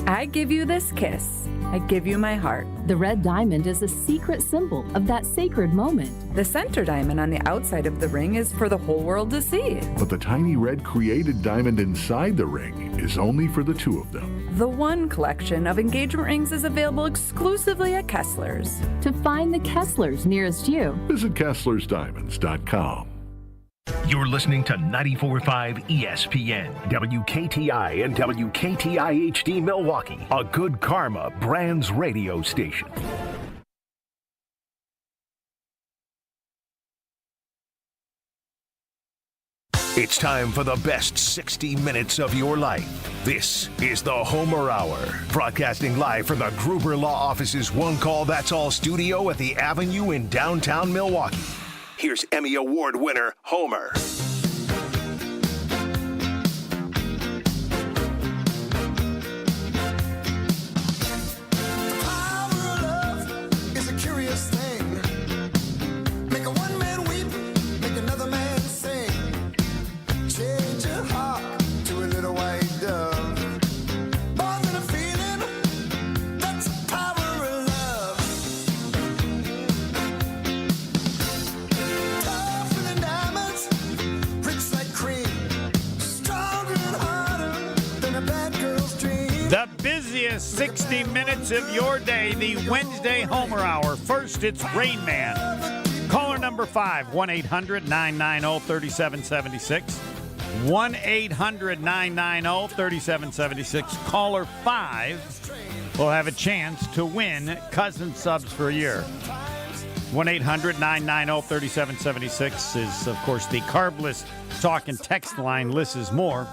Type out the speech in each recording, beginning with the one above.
I give you this kiss. I give you my heart. The red diamond is a secret symbol of that sacred moment. The center diamond on the outside of the ring is for the whole world to see. But the tiny red created diamond inside the ring is only for the two of them. The One collection of engagement rings is available exclusively at Kessler's. To find the Kesslers nearest you, Visit KesslersDiamonds.com. You're listening to 94.5 ESPN, WKTI and WKTI HD Milwaukee, a Good Karma Brands radio station. It's time for the best 60 minutes of your life. This is the Homer Hour, broadcasting live from the Gruber Law Office's One Call That's All studio at the Avenue in downtown Milwaukee. Here's Emmy Award winner, Homer. The busiest 60 minutes of your day, the Wednesday Homer Hour. First, it's Rainman. Caller number 5, 1-800-990-3776. 1-800-990-3776. Caller 5 will have a chance to win Cousin Subs for a year. 1-800-990-3776 is, of course, the carbless talk and text line. Less is more.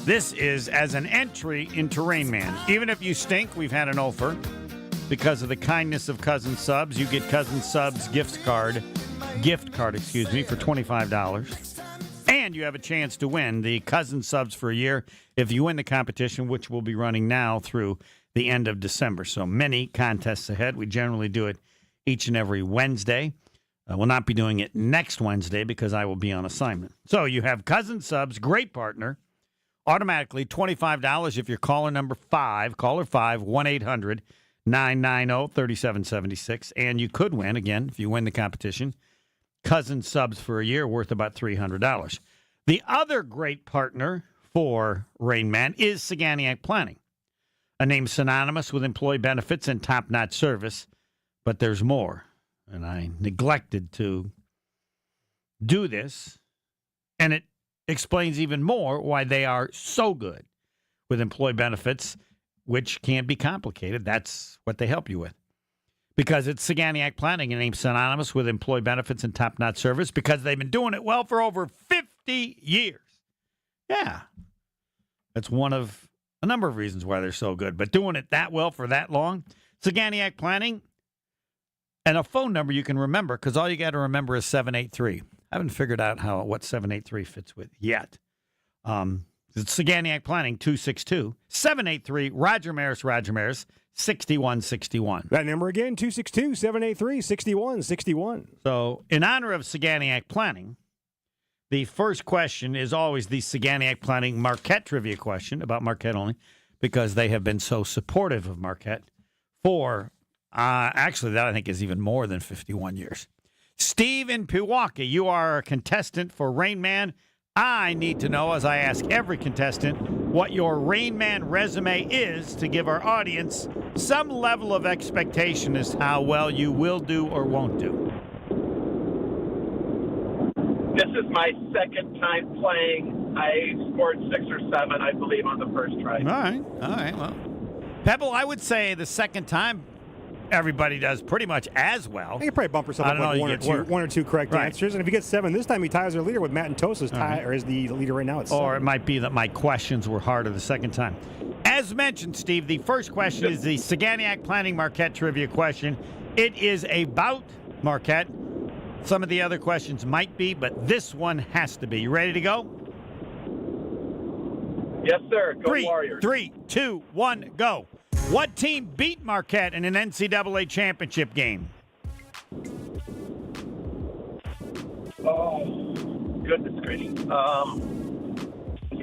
This is as an entry into Rainman. Even if you stink, we've had an offer. Because of the kindness of Cousin Subs, you get Cousin Subs gift card, for $25. And you have a chance to win the Cousin Subs for a year if you win the competition, which will be running now through the end of December. So many contests ahead. We generally do it each and every Wednesday. We'll not be doing it next Wednesday because I will be on assignment. So you have Cousin Subs, great partner. Automatically $25 if you're caller 5, 1-800-990-3776. And you could win, again, if you win the competition, Cousin Subs for a year worth about $300. The other great partner for Rainman is Saganiac Planning, a name synonymous with employee benefits and top-notch service. But there's more, and I neglected to do this, and it explains even more why they are so good with employee benefits, which can be complicated. That's what they help you with. Because it's Saganiac Planning, a name synonymous with employee benefits and top-notch service, because they've been doing it well for over 50 years. Yeah. That's one of a number of reasons why they're so good. But doing it that well for that long, Saganiac Planning, and a phone number you can remember, because all you got to remember is 783. I haven't figured out what 783 fits with yet. It's Saganiac Planning, 262-783, Roger Maris, 6161. That number again, 262-783-6161. So in honor of Saganiac Planning, the first question is always the Saganiac Planning Marquette trivia question, about Marquette only, because they have been so supportive of Marquette for, actually, that I think is even more than 51 years. Steve in Milwaukee, you are a contestant for Rainman. I need to know, as I ask every contestant, what your Rainman resume is to give our audience some level of expectation as to how well you will do or won't do. This is my second time playing. I scored 6 or 7, I believe, on the first try. All right. Well, Pebble, I would say the second time everybody does pretty much as well. You probably bump yourself up like one or two correct answers. And if you get 7 this time, he ties our leader with Matt and Tosa's or is the leader right now at 7. Or it might be that my questions were harder the second time. As mentioned, Steve, the first question is the Saganiac Planning Marquette trivia question. It is about Marquette. Some of the other questions might be, but this one has to be. You ready to go? Yes, sir. Go Warriors. 3, 2, 1, go. What team beat Marquette in an NCAA championship game? Oh, goodness gracious.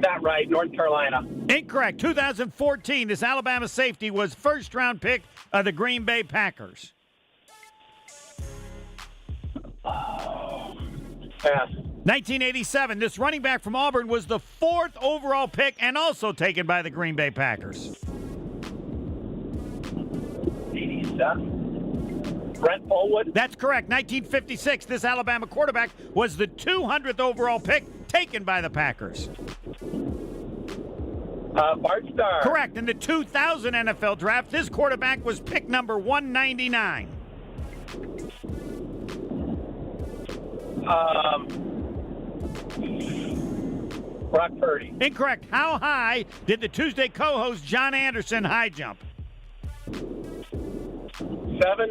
that right. North Carolina. Incorrect. 2014, this Alabama safety was first-round pick of the Green Bay Packers. Pass. 1987, this running back from Auburn was the 4th overall pick and also taken by the Green Bay Packers. 87. Brent Fullwood. That's correct. 1956, this Alabama quarterback was the 200th overall pick taken by the Packers. Bart Starr. Correct. In the 2000 NFL draft, this quarterback was pick number 199. Brock Purdy. Incorrect. How high did the Tuesday co-host John Anderson high jump? 7,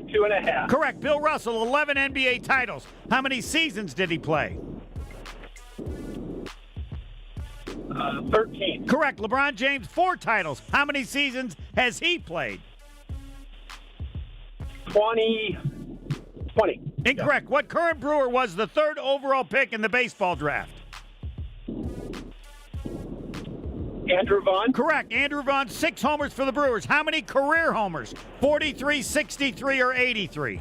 2.5. Correct. Bill Russell, 11 NBA titles. How many seasons did he play? 13. Correct. LeBron James, 4 titles. How many seasons has he played? 20. Incorrect. What current Brewer was the 3rd overall pick in the baseball draft? Andrew Vaughn. Correct. Andrew Vaughn, 6 homers for the Brewers. How many career homers? 43, 63, or 83?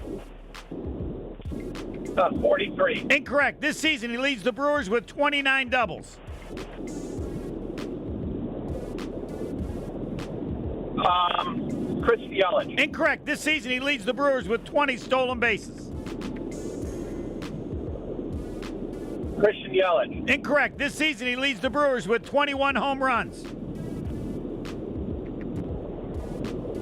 43. Incorrect. This season, he leads the Brewers with 29 doubles. Chris Yelich. Incorrect. This season, he leads the Brewers with 20 stolen bases. Christian Yelich. Incorrect. This season, he leads the Brewers with 21 home runs.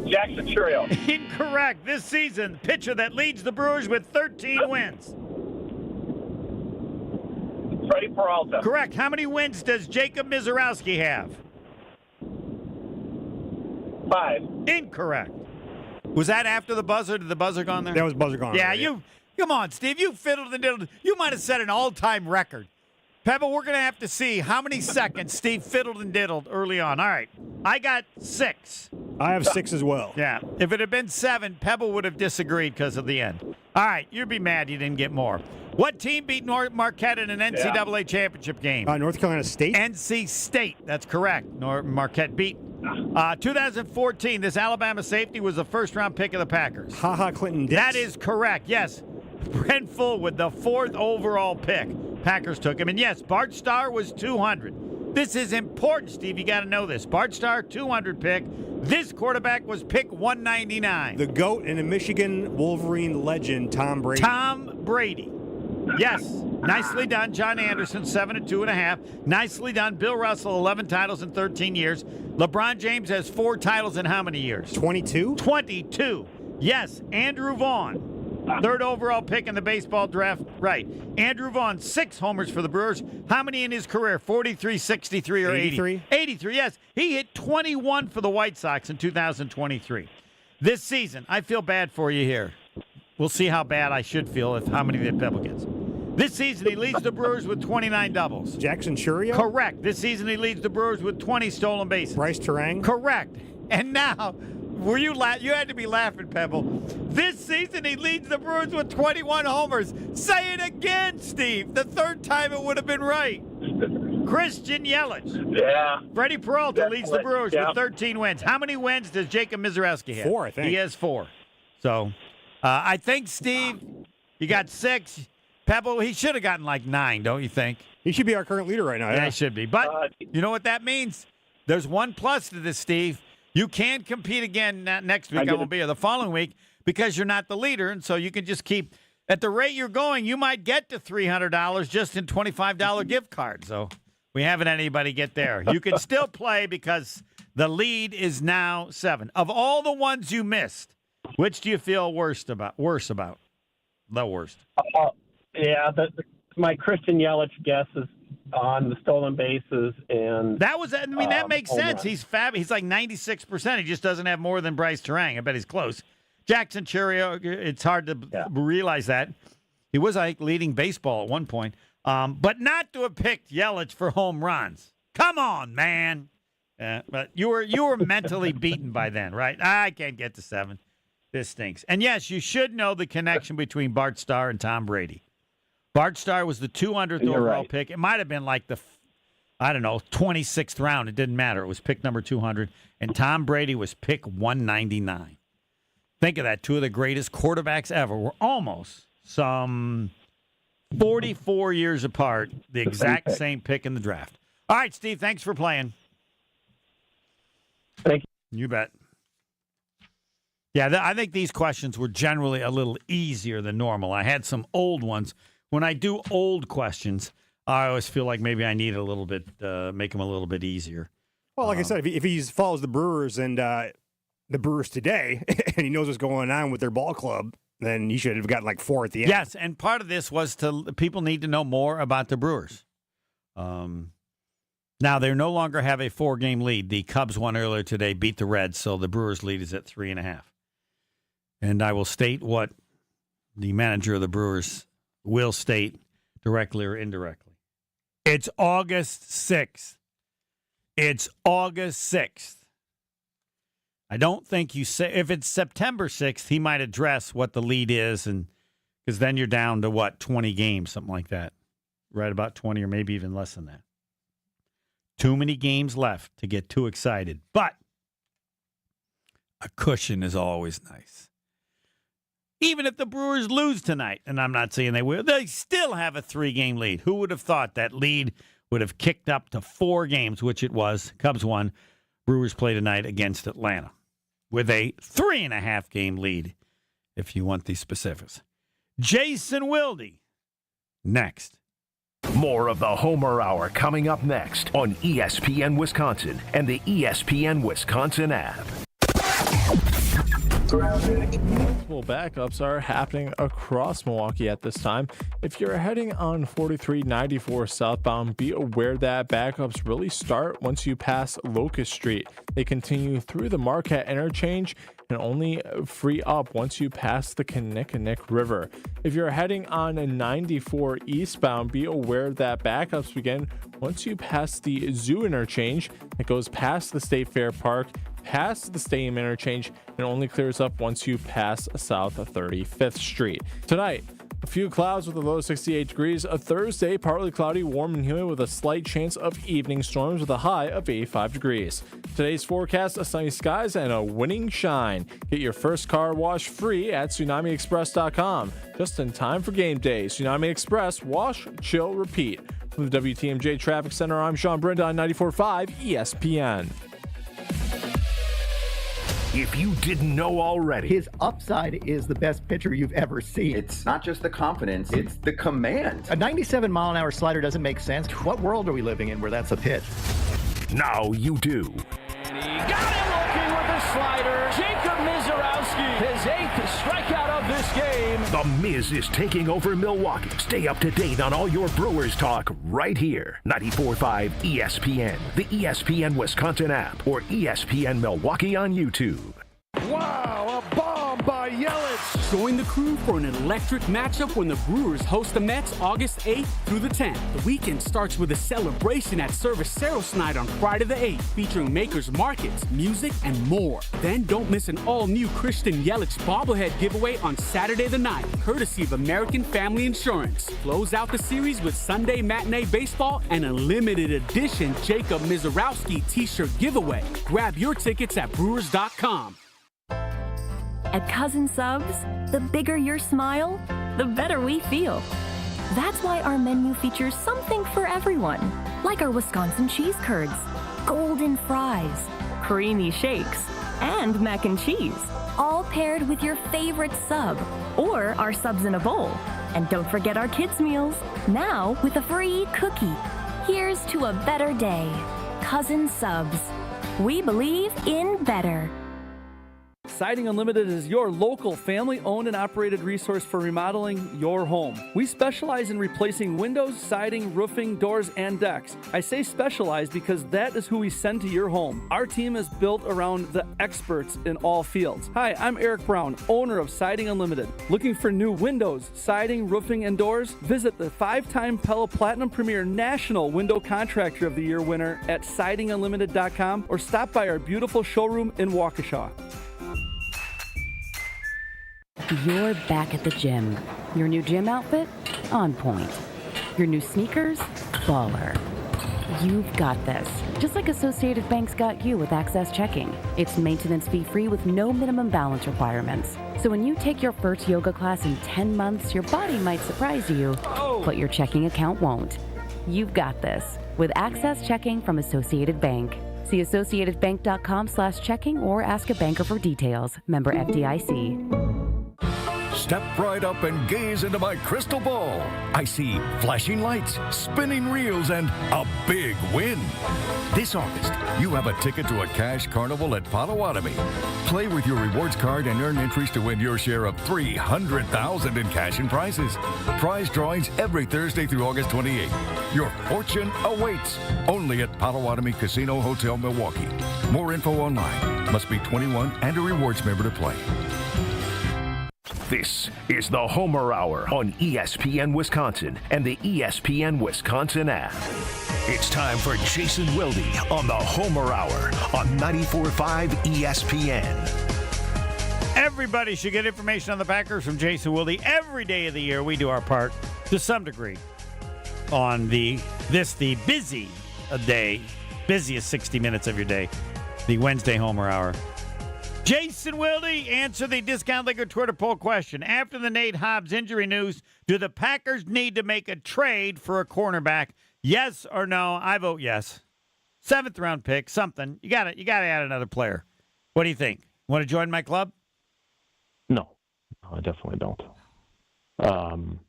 Jackson Churio. Incorrect. This season, the pitcher that leads the Brewers with 13 wins. Freddie Peralta. Correct. How many wins does Jacob Mizorowski have? 5. Incorrect. Was that after the buzzer? Did the buzzer go on there? That was buzzer gone. Yeah, already. come on, Steve. You fiddled and diddled. You might have set an all-time record. Pebble, we're going to have to see how many seconds Steve fiddled and diddled early on. All right. I got 6. I have 6 as well. Yeah. If it had been 7, Pebble would have disagreed because of the end. All right. You'd be mad you didn't get more. What team beat Marquette in an NCAA championship game? North Carolina State. NC State. That's correct. Marquette beat. 2014, this Alabama safety was the first-round pick of the Packers. Clinton Dix. That is correct, yes. Brent Fullwood, the 4th overall pick. Packers took him. And yes, Bart Starr was 200. This is important, Steve. You got to know this. Bart Starr, 200 pick. This quarterback was pick 199. The GOAT and a Michigan Wolverine legend, Tom Brady. Tom Brady. Yes. Nicely done, John Anderson, 7 and 2.5. Nicely done, Bill Russell, 11 titles in 13 years. LeBron James has 4 titles in how many years? 22? 22. Yes, Andrew Vaughn, 3rd overall pick in the baseball draft. Right. Andrew Vaughn, 6 homers for the Brewers. How many in his career? 43, 63, or 83? 83, yes. He hit 21 for the White Sox in 2023. This season, I feel bad for you here. We'll see how bad I should feel if how many the Pebble gets. This season, he leads the Brewers with 29 doubles. Jackson Churio? Correct. This season, he leads the Brewers with 20 stolen bases. Bryce Terang? Correct. And now, you had to be laughing, Pebble. This season, he leads the Brewers with 21 homers. Say it again, Steve. The 3rd time it would have been right. Christian Yelich. Yeah. Freddie Peralta leads the Brewers yeah. with 13 wins. How many wins does Jacob Mizorowski have? 4, I think. He has 4. So, I think, Steve, you got 6. Pebble, he should have gotten like 9, don't you think? He should be our current leader right now. Yeah, he should be. But you know what that means? There's one plus to this, Steve. You can compete again next week. I won't be here the following week because you're not the leader, and so you can just keep at the rate you're going. You might get to $300 just in $25 gift cards. So we haven't had anybody get there. You can still play because the lead is now 7. Of all the ones you missed, which do you feel worse about? The worst. Yeah, my Christian Yelich guess is on the stolen bases, and that was. I mean, that makes sense. Run. He's fab. He's like 96%. He just doesn't have more than Bryce Terang. I bet he's close. Jackson Churio. It's hard to realize that he was like leading baseball at one point, but not to have picked Yelich for home runs. Come on, man. But you were mentally beaten by then, right? I can't get to 7. This stinks. And yes, you should know the connection between Bart Starr and Tom Brady. Bart Starr was the 200th overall pick. It might have been like I don't know, 26th round. It didn't matter. It was pick number 200. And Tom Brady was pick 199. Think of that. Two of the greatest quarterbacks ever were almost some 44 years apart, the exact same pick in the draft. All right, Steve, thanks for playing. Thank you. You bet. Yeah, I think these questions were generally a little easier than normal. I had some old ones. When I do old questions, I always feel like maybe I need a little bit, make them a little bit easier. Well, like I said, if he follows the Brewers and the Brewers today, and he knows what's going on with their ball club, then he should have gotten like 4 at the end. Yes, and part of this was people need to know more about the Brewers. Now, they no longer have a 4-game lead. The Cubs won earlier today, beat the Reds, so the Brewers' lead is at 3.5. And I will state what the manager of the Brewers will state directly or indirectly. It's August 6th. It's August 6th. I don't think you say, if it's September 6th, he might address what the lead is, and because then you're down to, 20 games, something like that. Right about 20 or maybe even less than that. Too many games left to get too excited. But a cushion is always nice. Even if the Brewers lose tonight, and I'm not saying they will, they still have a 3-game lead. Who would have thought that lead would have kicked up to 4 games, which it was. Cubs won. Brewers play tonight against Atlanta with a 3.5-game lead, if you want the specifics. Jason Wilde, next. More of the Homer Hour coming up next on ESPN Wisconsin and the ESPN Wisconsin app. Multiple backups are happening across Milwaukee at this time. If you're heading on 4394 southbound, be aware that backups really start once you pass Locust Street. They continue through the Marquette interchange and only free up once you pass the Kinnickinnick River. If you're heading on 94 eastbound, be aware that backups begin once you pass the Zoo interchange. It goes past the State Fair Park, past the Stadium interchange, and only clears up once you pass south of 35th Street. Tonight, a few clouds with a low 68 degrees. A Thursday, partly cloudy, warm and humid with a slight chance of evening storms with a high of 85 degrees. Today's forecast, sunny skies and a winning shine. Get your first car wash free at TsunamiExpress.com. Just in time for game day. Tsunami Express, wash, chill, repeat. From the WTMJ Traffic Center, I'm Sean Brenda on 94.5 ESPN. If you didn't know already, his upside is the best pitcher you've ever seen. It's not just the confidence, it's the command. A 97-mile-an-hour slider doesn't make sense. What world are we living in where that's a pitch? Now you do. And he got him looking with the slider. Jacob Mizorowski, his 8th strikeout of this game. The Miz is taking over Milwaukee. Stay up to date on all your Brewers talk right here. 94.5 ESPN, the ESPN Wisconsin app, or ESPN Milwaukee on YouTube. Wow, a bomb by Yelich. Join the crew for an electric matchup when the Brewers host the Mets August 8th through the 10th. The weekend starts with a celebration at Cerveceros Night on Friday the 8th, featuring makers markets, music, and more. Then don't miss an all-new Christian Yelich bobblehead giveaway on Saturday the 9th, courtesy of American Family Insurance. Close out the series with Sunday matinee baseball and a limited edition Jacob Mizorowski t-shirt giveaway. Grab your tickets at Brewers.com. At Cousin Subs, the bigger your smile, the better we feel. That's why our menu features something for everyone, like our Wisconsin cheese curds, golden fries, creamy shakes, and mac and cheese, all paired with your favorite sub, or our subs in a bowl. And don't forget our kids' meals, now with a free cookie. Here's to a better day. Cousin Subs. We believe in better. Siding Unlimited is your local family-owned and operated resource for remodeling your home. We specialize in replacing windows, siding, roofing, doors, and decks. I say specialize because that is who we send to your home. Our team is built around the experts in all fields. Hi, I'm Eric Brown, owner of Siding Unlimited. Looking for new windows, siding, roofing, and doors? Visit the 5-time Pella Platinum Premier National Window Contractor of the Year winner at sidingunlimited.com or stop by our beautiful showroom in Waukesha. You're back at the gym. Your new gym outfit? On point. Your new sneakers? Baller. You've got this. Just like Associated Bank's got you with Access Checking. It's maintenance fee-free with no minimum balance requirements. So when you take your first yoga class in 10 months, your body might surprise you, but your checking account won't. You've got this with Access Checking from Associated Bank. See associatedbank.com/checking or ask a banker for details. Member FDIC. Step right up and gaze into my crystal ball. I see flashing lights, spinning reels, and a big win. This August, you have a ticket to a cash carnival at Potawatomi. Play with your rewards card and earn entries to win your share of $300,000 in cash and prizes. Prize drawings every Thursday through August 28th. Your fortune awaits only at Potawatomi Casino Hotel, Milwaukee. More info online. Must be 21 and a rewards member to play. This is the Homer Hour on ESPN Wisconsin and the ESPN Wisconsin app. It's time for Jason Wilde on the Homer Hour on 94.5 ESPN. Everybody should get information on the Packers from Jason Wilde every day of the year. We do our part to some degree on the busy day, busiest 60 minutes of your day, the Wednesday Homer Hour. Jason Wilde, answer the Discount Liquor Twitter poll question. After the Nate Hobbs injury news, do the Packers need to make a trade for a cornerback? Yes or no? I vote yes. 7th round pick, something. You got to add another player. What do you think? Want to join my club? No, I definitely don't.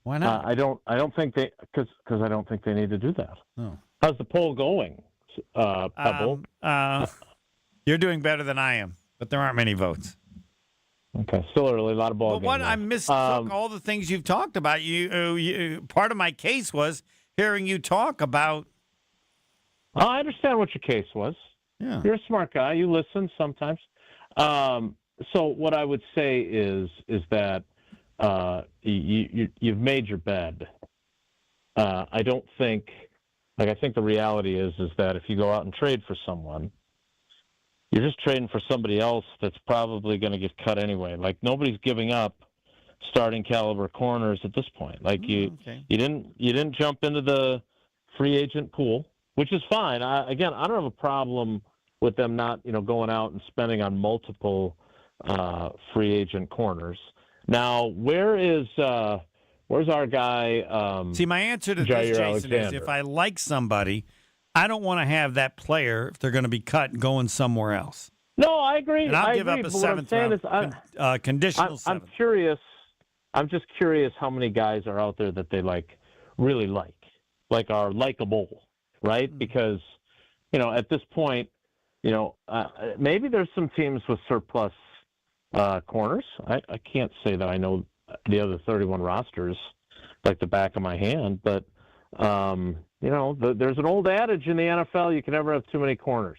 Why not? I don't think they because I don't think they need to do that. Oh. How's the poll going, Pebble? You're doing better than I am. But there aren't many votes. Okay, still early, a lot of ball games. But what I mistook all the things you've talked about. You part of my case was hearing you talk about. I understand what your case was. Yeah, you're a smart guy. You listen sometimes. So what I would say is that you've made your bed. I don't think. I think the reality is that if you go out and trade for someone, you're just trading for somebody else that's probably going to get cut anyway. Like, nobody's giving up starting caliber corners at this point. Like, you didn't jump into the free agent pool, which is fine. I don't have a problem with them not, going out and spending on multiple free agent corners. Now, where's our guy? See, my answer to Jair this, Jason, Alexander. is if I like somebody, I don't want to have that player, if they're going to be cut, going somewhere else. No, I agree. And I'll give agree, up a but what I'm 7th saying round, is conditional 7th. I'm curious. I'm just curious how many guys are out there that they really like are likable, right? Because, at this point, maybe there's some teams with surplus corners. I can't say that I know the other 31 rosters like the back of my hand, but there's an old adage in the NFL: you can never have too many corners.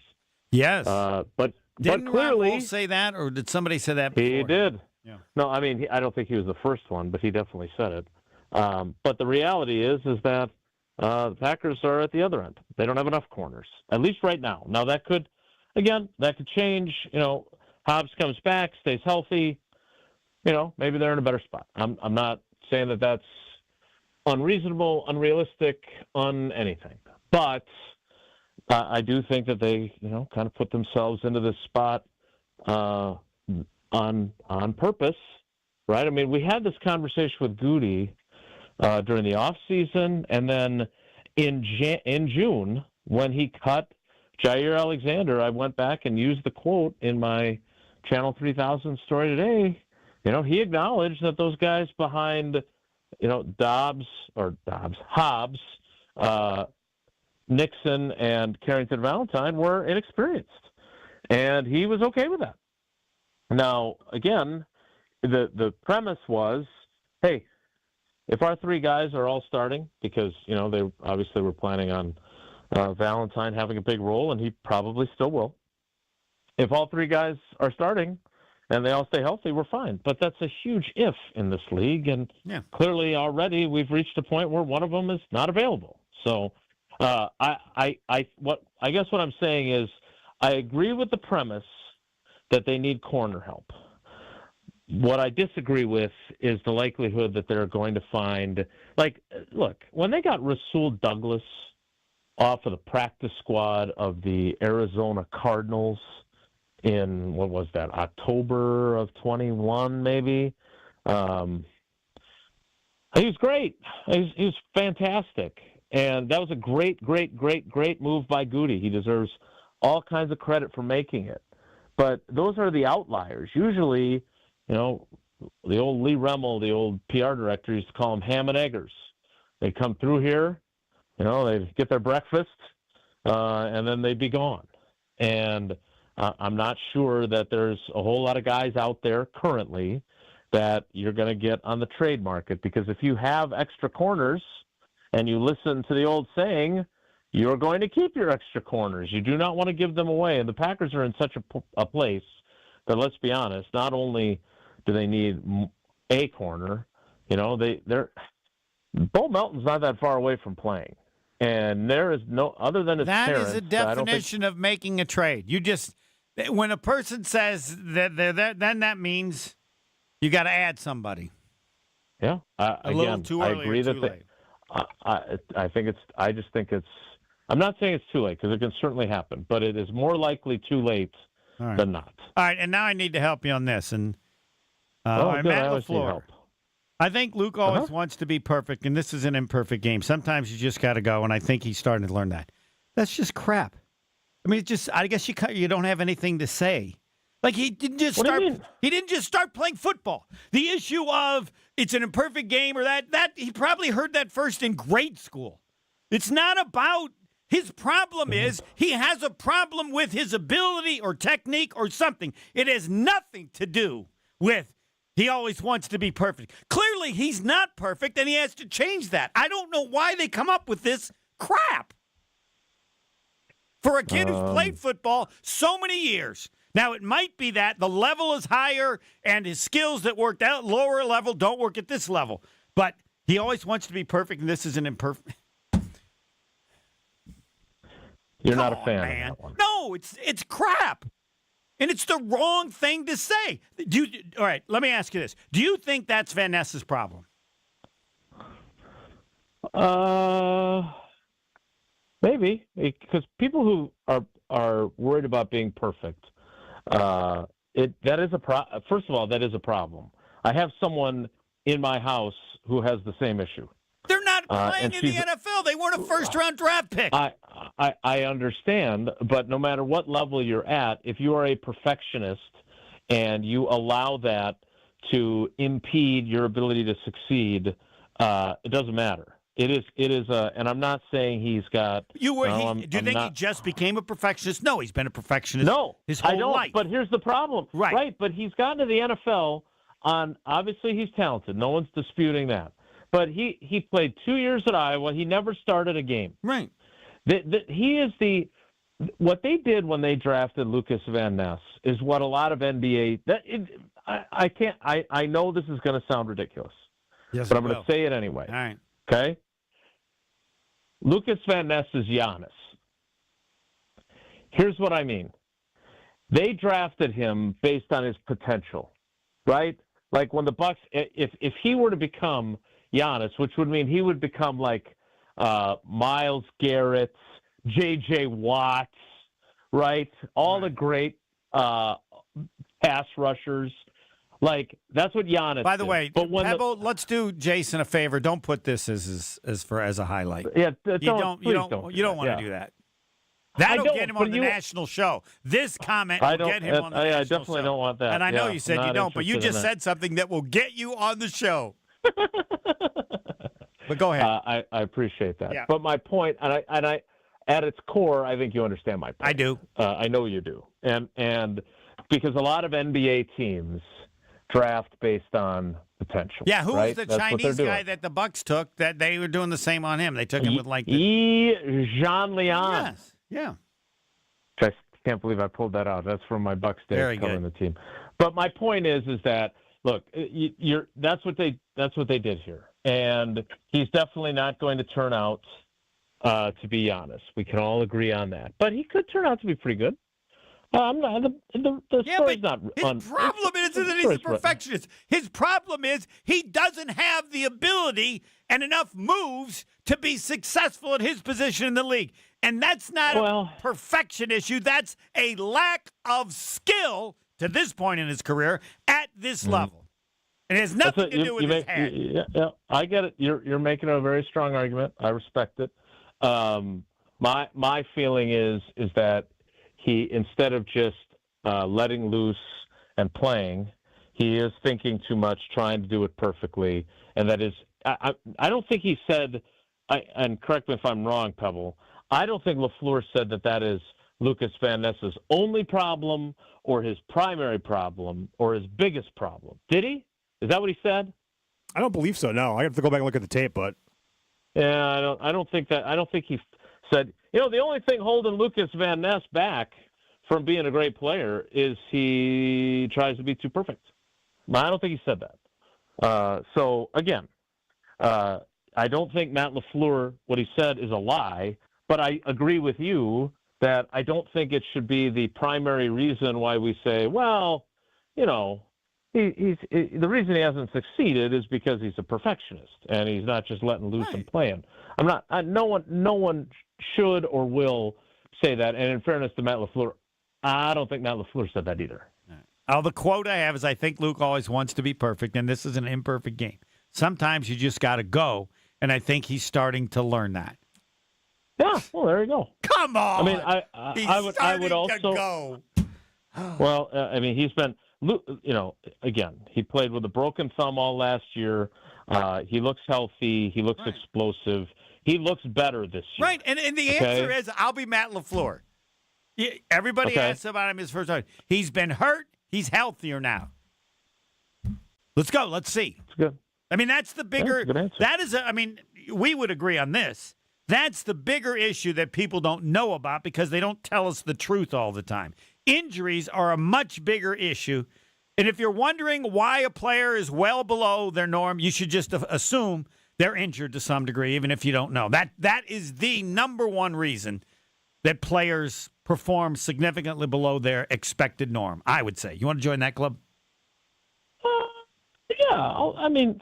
Yes, but didn't clearly Rob Wolf say that, or did somebody say that before? He did. Yeah. No, I mean, I don't think he was the first one, but he definitely said it. But the reality is that the Packers are at the other end. They don't have enough corners, at least right now. Now that could change. Hobbs comes back, stays healthy. Maybe they're in a better spot. I'm not saying that that's unreasonable, unrealistic, anything. But I do think that they, kind of put themselves into this spot on purpose, right? I mean, we had this conversation with Goody during the off season, and then in June when he cut Jair Alexander, I went back and used the quote in my Channel 3000 story today. He acknowledged that those guys behind, Hobbs, Nixon, and Carrington Valentine were inexperienced, and he was okay with that. Now, again, the premise was, hey, if our three guys are all starting, because they obviously were planning on Valentine having a big role, and he probably still will. If all three guys are starting and they all stay healthy, we're fine. But that's a huge if in this league, and clearly already we've reached a point where one of them is not available. So I guess what I'm saying is I agree with the premise that they need corner help. What I disagree with is the likelihood that they're going to find, look, when they got Rasul Douglas off of the practice squad of the Arizona Cardinals in, what was that, October of 21, maybe. He was great. He was fantastic. And that was a great move by Goody. He deserves all kinds of credit for making it. But those are the outliers. Usually, the old Lee Remmel, the old PR director, used to call them ham and eggers. They come through here, they get their breakfast, and then they'd be gone. And I'm not sure that there's a whole lot of guys out there currently that you're going to get on the trade market, because if you have extra corners and you listen to the old saying, you're going to keep your extra corners. You do not want to give them away. And the Packers are in such a place that, let's be honest, not only do they need a corner, they're Bo Melton's not that far away from playing. And there is no, other than his parents. That is a definition of making a trade. You just, when a person says that they're there, then that means you got to add somebody. Yeah. A little too early, I agree or too late. I just think it's, I'm not saying it's too late, because it can certainly happen, but it is more likely too late than not. All right, and now I need to help you on this. And Matt LaFleur, I think Luke always wants to be perfect, and this is an imperfect game. Sometimes you just got to go, and I think he's starting to learn that. That's just crap. I mean, it's just, I guess you don't have anything to say. Like, he didn't just start playing football. The issue of it's an imperfect game or that he probably heard that first in grade school. It's not about, his problem is he has a problem with his ability or technique or something. It has nothing to do with he always wants to be perfect. Clearly, he's not perfect, and he has to change that. I don't know why they come up with this crap for a kid who's played football so many years. Now, it might be that the level is higher and his skills that worked out lower level don't work at this level. But he always wants to be perfect, and this is an imperfect. You're not a fan of that one. No, it's crap. And it's the wrong thing to say. All right, let me ask you this. Do you think that's Van Ness's problem? Maybe. Because people who are worried about being perfect, that is first of all, that is a problem. I have someone in my house who has the same issue. They're not playing in the NFL. They weren't a first-round draft pick. I understand, but no matter what level you're at, if you are a perfectionist and you allow that to impede your ability to succeed, it doesn't matter. It is, and I'm not saying he's got. Do you think he just became a perfectionist? No, he's been a perfectionist. No, his whole life. But here's the problem. Right. But he's gotten to the NFL on. Obviously, he's talented. No one's disputing that. But he played 2 years at Iowa. He never started a game. Right. He is what they did when they drafted Lucas Van Ness is what a lot of NBA. I know this is going to sound ridiculous. Yes, but I'm going to say it anyway. All right. Okay. Lucas Van Ness is Giannis. Here's what I mean. They drafted him based on his potential, right? Like when the Bucks, if he were to become Giannis, which would mean he would become like Myles Garrett, J.J. Watts, right? All the great pass rushers. Like, that's what Giannis By the did. way, Pebble, let's do Jason a favor. Don't put this as a highlight. Yeah, you don't want to do that. That'll get him on the national show. This comment will get him on the national show. I definitely don't want that. And I know you said you don't, but you just said something that will get you on the show. But go ahead. I appreciate that. Yeah. But my point, and I, at its core, I think you understand my point. I do. I know you do. And because a lot of NBA teams draft based on potential. Yeah, who was the That's Chinese guy that the Bucks took that they were doing the same on him? They took him with like Jean Leon. Yes. Yeah. I can't believe I pulled that out. That's from my Bucks days covering the team. But my point is that look, that's what they did here, and he's definitely not going to turn out to be honest. We can all agree on that. But he could turn out to be pretty good. The story's not. His problem isn't that he's a perfectionist. His problem is he doesn't have the ability and enough moves to be successful at his position in the league. And that's not a perfection issue. That's a lack of skill to this point in his career at this level. It has nothing to do with his head. Yeah, I get it. You're making a very strong argument. I respect it. My feeling is that he, instead of just letting loose and playing, he is thinking too much, trying to do it perfectly, and that is. I don't think he said. And correct me if I'm wrong, Pebble. I don't think LaFleur said that is Lucas Van Ness's only problem, or his primary problem, or his biggest problem. Did he? Is that what he said? I don't believe so. No, I have to go back and look at the tape, but yeah, I don't think that. I don't think he said. The only thing holding Lucas Van Ness back from being a great player is he tries to be too perfect. I don't think he said that. So again, I don't think Matt LaFleur, what he said is a lie, but I agree with you that I don't think it should be the primary reason why we say, well, he's the reason he hasn't succeeded is because he's a perfectionist and he's not just letting loose and playing. No one should or will say that. And in fairness to Matt LaFleur, I don't think Matt LaFleur said that either. The quote I have is, I think Luke always wants to be perfect, and this is an imperfect game. Sometimes you just got to go, and I think he's starting to learn that. Yeah, well, there you go. Come on. I mean, I would also go. Well, he's been, again, he played with a broken thumb all last year. He looks healthy. He looks explosive. He looks better this year. Right, and the answer is, I'll be Matt LaFleur. Everybody asks about him his first time. He's been hurt. He's healthier now. Let's go. Let's see. That's good. I mean, that's the bigger. That is, we would agree on this. That's the bigger issue that people don't know about because they don't tell us the truth all the time. Injuries are a much bigger issue. And if you're wondering why a player is well below their norm, you should just assume they're injured to some degree, even if you don't know. That is the number one reason that players perform significantly below their expected norm, I would say. You want to join that club? Yeah.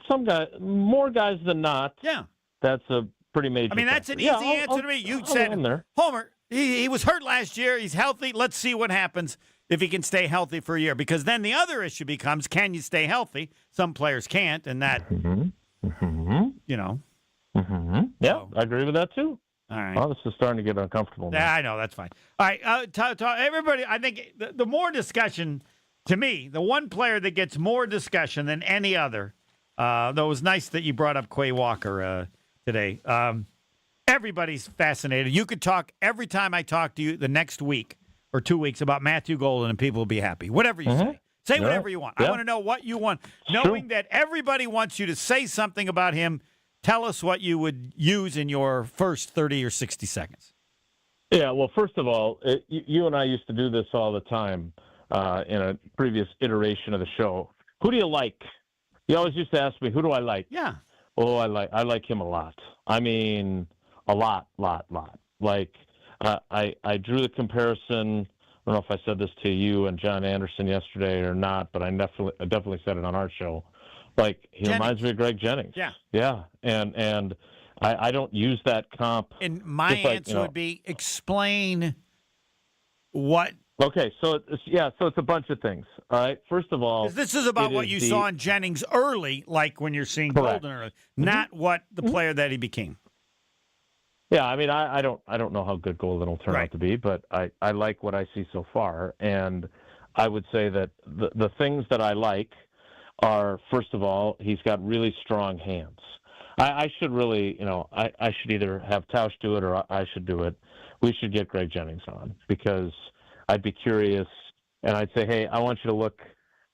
Some guys, more guys than not. Yeah. That's a pretty major that's factor. an easy answer to me. You said, Homer, he was hurt last year. He's healthy. Let's see what happens if he can stay healthy for a year. Because then the other issue becomes, can you stay healthy? Some players can't, and that, Yeah, I agree with that, too. All right. Well, this is starting to get uncomfortable now. Yeah, I know. That's fine. All right. Everybody, I think the more discussion, to me, the one player that gets more discussion than any other, though it was nice that you brought up Quay Walker today. Everybody's fascinated. You could talk every time I talk to you the next week or 2 weeks about Matthew Golden, and people will be happy. Whatever you say. Say whatever you want. I want to know what you want. Knowing that everybody wants you to say something about him, tell us what you would use in your first 30 or 60 seconds. Yeah, well, first of all, you and I used to do this all the time in a previous iteration of the show. Who do you like? You always used to ask me, who do I like? Yeah. Oh, I like him a lot. I mean, a lot. Like, I drew the comparison. I don't know if I said this to you and John Anderson yesterday or not, but I definitely said it on our show. Like, he reminds me of Greg Jennings. Yeah. Yeah. And I don't use that comp. And my answer would be, explain what. Okay, so it's a bunch of things. All right. First of all, this is about what you saw in Jennings early, like when you're seeing Golden early, not what the player that he became. Yeah, I don't know how good Golden will turn out to be, but I like what I see so far, and I would say that the things that I like are, first of all, he's got really strong hands. I should really, I should either have Tausch do it or I should do it. We should get Greg Jennings on because I'd be curious, and I'd say, hey, I want you to look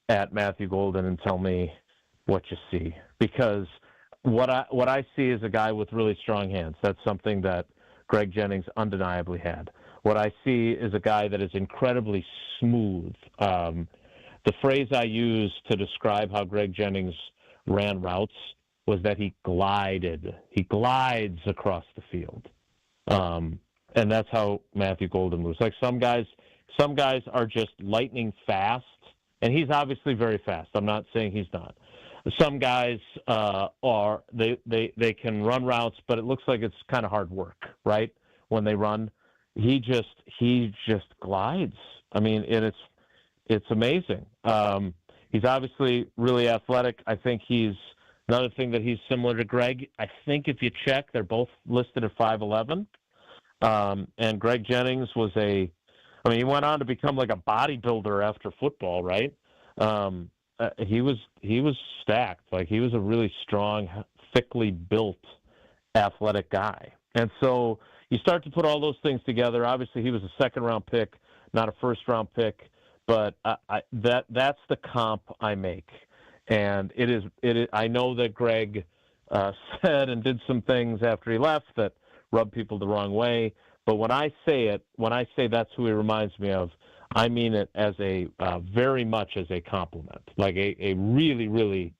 at Matthew Golden and tell me what you see, because what I see is a guy with really strong hands. That's something that Greg Jennings undeniably had. What I see is a guy that is incredibly smooth. The phrase I use to describe how Greg Jennings ran routes was that he glided. He glides across the field. And that's how Matthew Golden moves. Like some guys are just lightning fast, and he's obviously very fast. I'm not saying he's not. some guys they can run routes, but it looks like it's kind of hard work, right? When they run, he just glides. I mean, it's amazing. He's obviously really athletic. I think he's another thing that he's similar to Greg. I think if you check, they're both listed at 5'11". And Greg Jennings he went on to become like a bodybuilder after football, right? He was stacked. Like, he was a really strong, thickly built, athletic guy. And so you start to put all those things together. Obviously, he was a second-round pick, not a first-round pick. But that's the comp I make. And it is. I know that Greg said and did some things after he left that rubbed people the wrong way. But when I say that's who he reminds me of, I mean it as very much as a compliment, like a really, really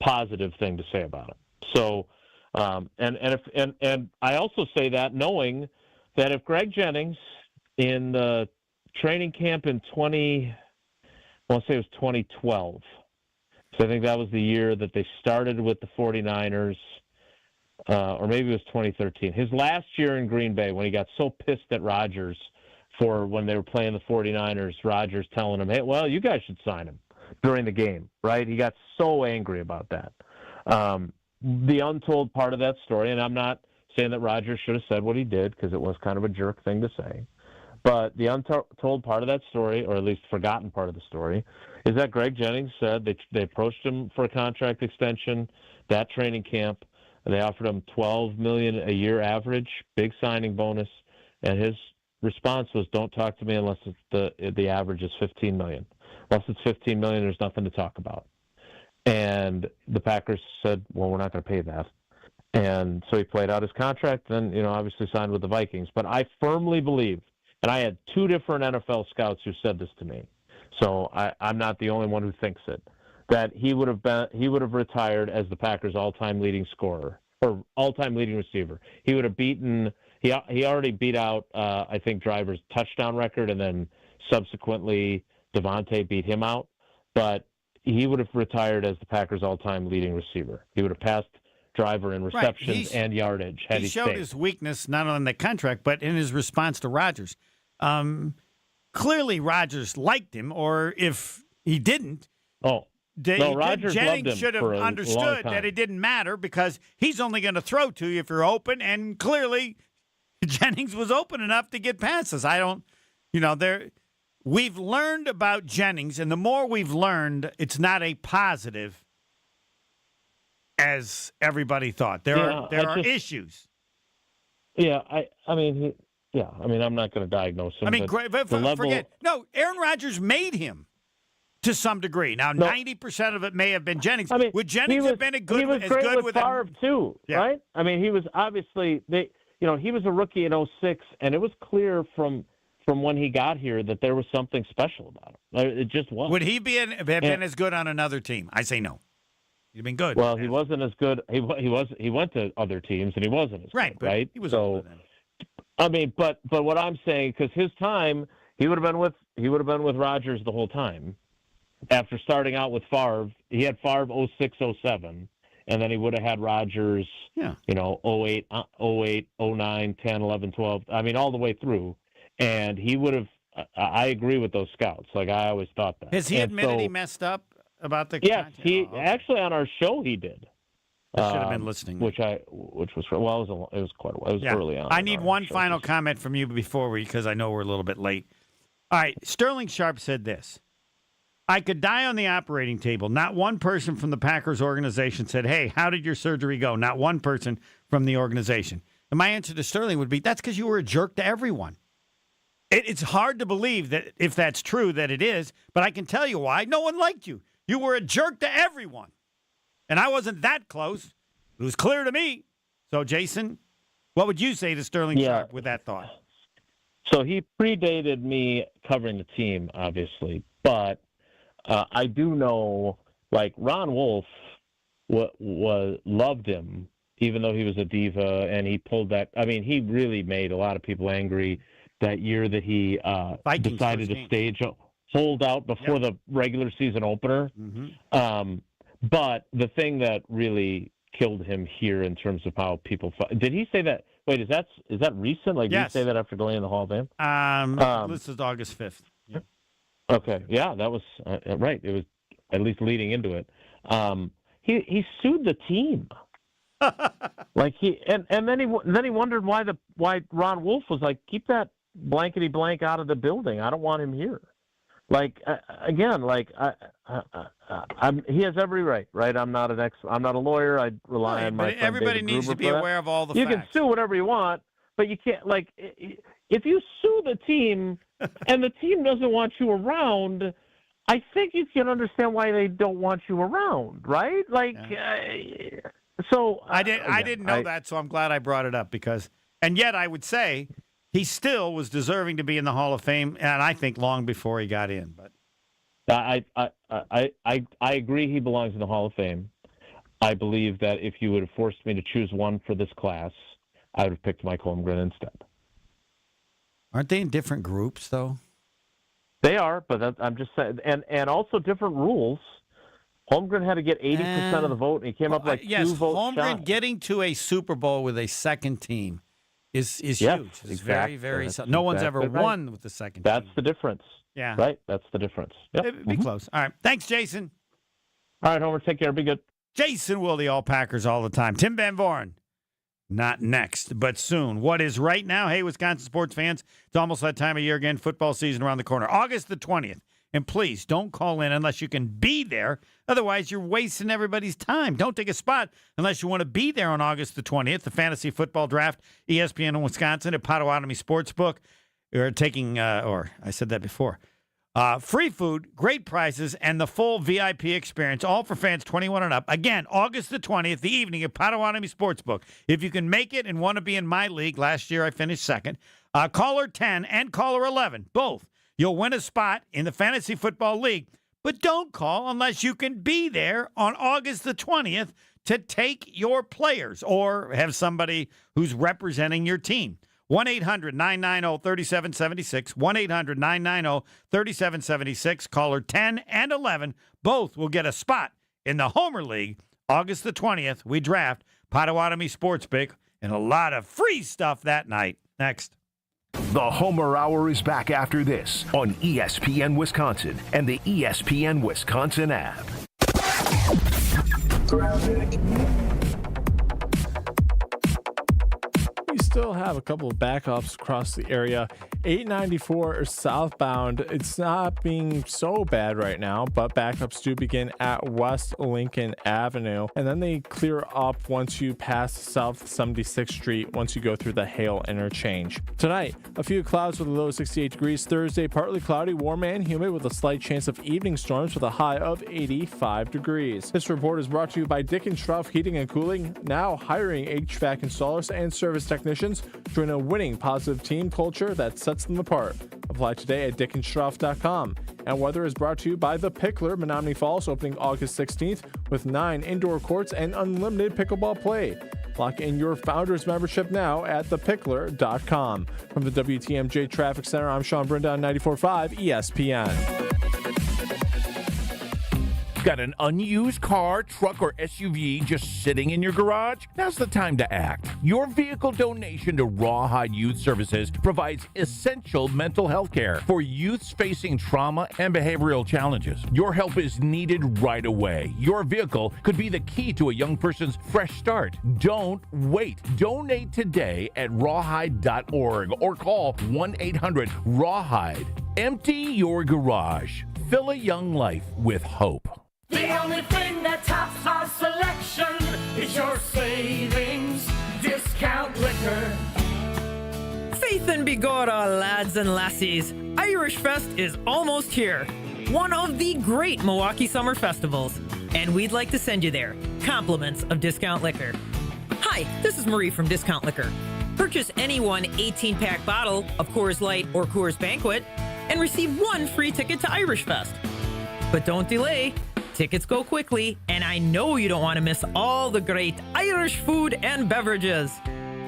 positive thing to say about it. So, and I also say that knowing that if Greg Jennings in the training camp in 2012, so I think that was the year that they started with the 49ers, or maybe it was 2013. His last year in Green Bay, when he got so pissed at Rodgers for when they were playing the 49ers, Rodgers telling him, hey, well, you guys should sign him during the game, right? He got so angry about that. The untold part of that story, and I'm not saying that Rodgers should have said what he did because it was kind of a jerk thing to say, but the untold part of that story, or at least forgotten part of the story, is that Greg Jennings said they approached him for a contract extension that training camp. They offered him $12 million a year average, big signing bonus, and his response was, "Don't talk to me unless it's the average is $15 million. Unless it's $15 million, there's nothing to talk about." And the Packers said, "Well, we're not going to pay that." And so he played out his contract, and obviously signed with the Vikings. But I firmly believe, and I had two different NFL scouts who said this to me, so I'm not the only one who thinks it, that he would have retired as the Packers' all-time leading scorer or all-time leading receiver. He would have beaten. He already beat out I think Driver's touchdown record, and then subsequently Devontae beat him out. But he would have retired as the Packers' all-time leading receiver. He would have passed Driver in receptions and yardage. He showed his weakness not only in the contract, but in his response to Rodgers. Clearly, Rodgers liked him, or if he didn't, Rodgers Jennings should have understood that it didn't matter because he's only going to throw to you if you're open, and clearly Jennings was open enough to get passes. We've learned about Jennings, and the more we've learned, it's not a positive as everybody thought. There are issues. Yeah, I'm not going to diagnose him. Aaron Rodgers made him to some degree. Now, 90% of it may have been Jennings. Would Jennings have been he was great with Favre too, right? I mean, he was obviously he was a rookie in 2006, and it was clear from when he got here that there was something special about him. It just was. Would he have been as good on another team? I say no. He'd have been good. Well, he wasn't as good. He went to other teams, and he wasn't as good, right? He was so. But what I'm saying, because his time, he would have been with Rodgers the whole time. After starting out with Favre, he had Favre 06, 07, and then he would have had Rodgers, 08, 09, 10, 11, 12. I mean, all the way through. And he would have. I agree with those scouts. Like, I always thought that. Has he admitted he messed up about the? Yes, actually on our show he did. I should have been listening. It was quite a while. It was early on. I need one final comment from you because I know we're a little bit late. All right, Sterling Sharp said this: "I could die on the operating table. Not one person from the Packers organization said, 'Hey, how did your surgery go?' Not one person from the organization." And my answer to Sterling would be, "That's because you were a jerk to everyone." It's hard to believe that if that's true, that it is, but I can tell you why. No one liked you. You were a jerk to everyone. And I wasn't that close. It was clear to me. So, Jason, what would you say to Sterling Sharp with that thought? So he predated me covering the team, obviously. But I do know, like, Ron Wolf loved him, even though he was a diva, and he pulled that. I mean, he really made a lot of people angry that year that he decided to stage a holdout before the regular season opener. Mm-hmm. But the thing that really killed him here in terms of how people did he say that? Wait, is that recent? Like, yes. Did he say that after going in the Hall of Fame? This is August 5th. Yeah. Okay, yeah, that was right. It was at least leading into it. He sued the team. Like and then he wondered why Ron Wolf was like, keep that blankety blank out of the building. I don't want him here. Like again, like he has every right. I'm not a lawyer. I rely on my friend everybody David needs Gruber to be for that. aware of all the You facts. can sue whatever you want, but you can't, like, if you sue the team and the team doesn't want you around, I think you can understand why they don't want you around, right? Like, so I didn't know that, so I'm glad I brought it up and yet I would say he still was deserving to be in the Hall of Fame, and I think long before he got in. But I agree he belongs in the Hall of Fame. I believe that if you would have forced me to choose one for this class, I would have picked Mike Holmgren instead. Aren't they in different groups, though? They are, but I'm just saying, and also different rules. Holmgren had to get 80% of the vote, and he came up like 2 votes Holmgren shy. getting to a Super Bowl with a second team is Yes, huge. It's exactly. very. That's No one's ever exactly right. won with the second That's team. the difference. Yeah. Right? That's the difference. Yep. It'd be close. All right. Thanks, Jason. All right, Homer. Take care. Be good. Jason Wilde, all Packers all the time. Tim Van Voren, not next, but soon. What is right now? Hey, Wisconsin sports fans, it's almost that time of year again. Football season around the corner. August the 20th. And please don't call in unless you can be there. Otherwise, you're wasting everybody's time. Don't take a spot unless you want to be there on August the 20th. The fantasy football draft, ESPN in Wisconsin at Potawatomi Sportsbook. We're taking, I said that before. Free food, great prices, and the full VIP experience, all for fans 21 and up. Again, August the 20th, the evening at Potawatomi Sportsbook. If you can make it and want to be in my league, last year I finished second, caller 10 and caller 11, both. You'll win a spot in the Fantasy Football League, but don't call unless you can be there on August the 20th to take your players or have somebody who's representing your team. 1-800-990-3776, 1-800-990-3776, caller 10 and 11, both will get a spot in the Homer League. August the 20th, we draft Potawatomi Sportsbook and a lot of free stuff that night. Next. The Homer Hour is back after this on ESPN Wisconsin and the ESPN Wisconsin app. We still have a couple of backups across the area. 894 southbound. It's not being so bad right now, but backups do begin at West Lincoln Avenue, and then they clear up once you pass South 76th Street once you go through the Hale interchange. Tonight, a few clouds with a low of 68 degrees. Thursday, partly cloudy, warm and humid with a slight chance of evening storms with a high of 85 degrees. This report is brought to you by Dick & Struff Heating and Cooling, now hiring HVAC installers and service technicians. Join a winning positive team culture that sets them apart. Apply today at dickandstruff.com. And weather is brought to you by The Pickler, Menominee Falls, opening August 16th with 9 indoor courts and unlimited pickleball play. Lock in your Founders membership now at thepickler.com. From the WTMJ Traffic Center, I'm Sean Brinda on 94.5 ESPN. Got an unused car, truck, or SUV just sitting in your garage? Now's the time to act. Your vehicle donation to Rawhide Youth Services provides essential mental health care for youths facing trauma and behavioral challenges. Your help is needed right away. Your vehicle could be the key to a young person's fresh start. Don't wait. Donate today at rawhide.org or call 1-800-RAWHIDE. Empty your garage. Fill a young life with hope. The only thing that tops our selection is your savings discount liquor. Faith and Bigora, lads and lassies. Irish Fest is almost here. One of the great Milwaukee summer festivals. And we'd like to send you there. Compliments of Discount Liquor. Hi, this is Marie from Discount Liquor. Purchase any one 18-pack bottle of Coors Light or Coors Banquet and receive one free ticket to Irish Fest. But don't delay. Tickets go quickly, and I know you don't want to miss all the great Irish food and beverages.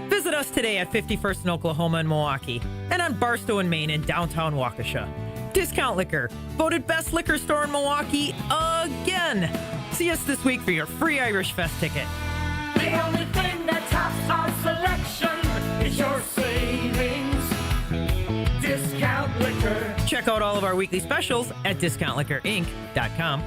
Visit us today at 51st in Oklahoma and Milwaukee, and on Barstow and Main in downtown Waukesha. Discount Liquor, voted best liquor store in Milwaukee again. See us this week for your free Irish Fest ticket. The only thing that tops our selection is your savings. Discount Liquor. Check out all of our weekly specials at discountliquorinc.com.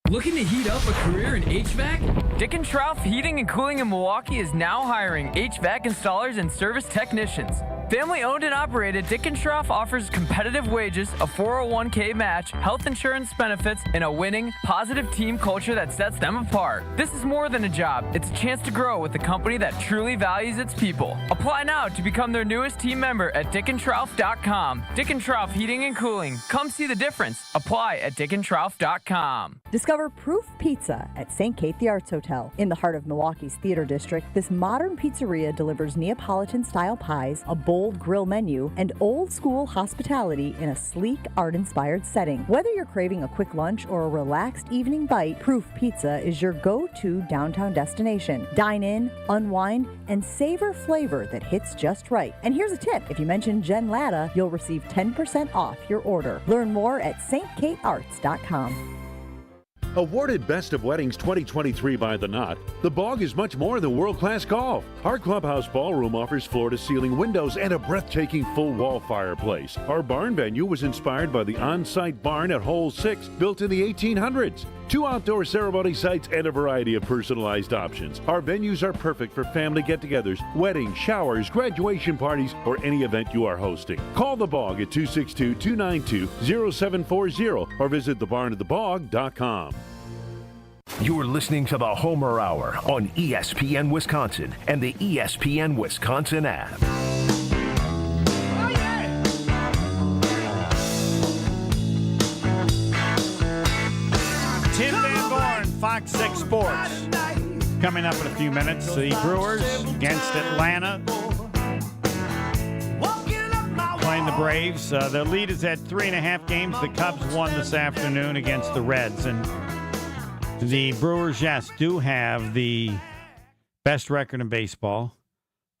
Looking to heat up a career in HVAC? Dick & Trough Heating and Cooling in Milwaukee is now hiring HVAC installers and service technicians. Family owned and operated, Dick & Trough offers competitive wages, a 401k match, health insurance benefits, and a winning, positive team culture that sets them apart. This is more than a job. It's a chance to grow with a company that truly values its people. Apply now to become their newest team member at dickandtrough.com. Dick & Trough Heating and Cooling. Come see the difference. Apply at dickandtrough.com. Discover Proof Pizza at St. Kate the Arts Hotel. In the heart of Milwaukee's Theater District, this modern pizzeria delivers Neapolitan-style pies, a bold grill menu, and old-school hospitality in a sleek, art-inspired setting. Whether you're craving a quick lunch or a relaxed evening bite, Proof Pizza is your go-to downtown destination. Dine in, unwind, and savor flavor that hits just right. And here's a tip. If you mention Jen Latta, you'll receive 10% off your order. Learn more at stkatearts.com. Awarded Best of Weddings 2023 by The Knot, The Bog is much more than world-class golf. Our clubhouse ballroom offers floor-to-ceiling windows and a breathtaking full-wall fireplace. Our barn venue was inspired by the on-site barn at Hole 6, built in the 1800s. 2 outdoor ceremony sites and a variety of personalized options. Our venues are perfect for family get-togethers, weddings, showers, graduation parties, or any event you are hosting. Call The Bog at 262-292-0740 or visit thebarnatthebog.com. You're listening to the Homer Hour on ESPN Wisconsin and the ESPN Wisconsin app. Tim Van Born, Fox 6 Sports. Coming up in a few minutes, the Brewers against Atlanta. Playing the Braves. The lead is at 3.5 games. The Cubs won this afternoon against the Reds. And the Brewers, yes, do have the best record in baseball.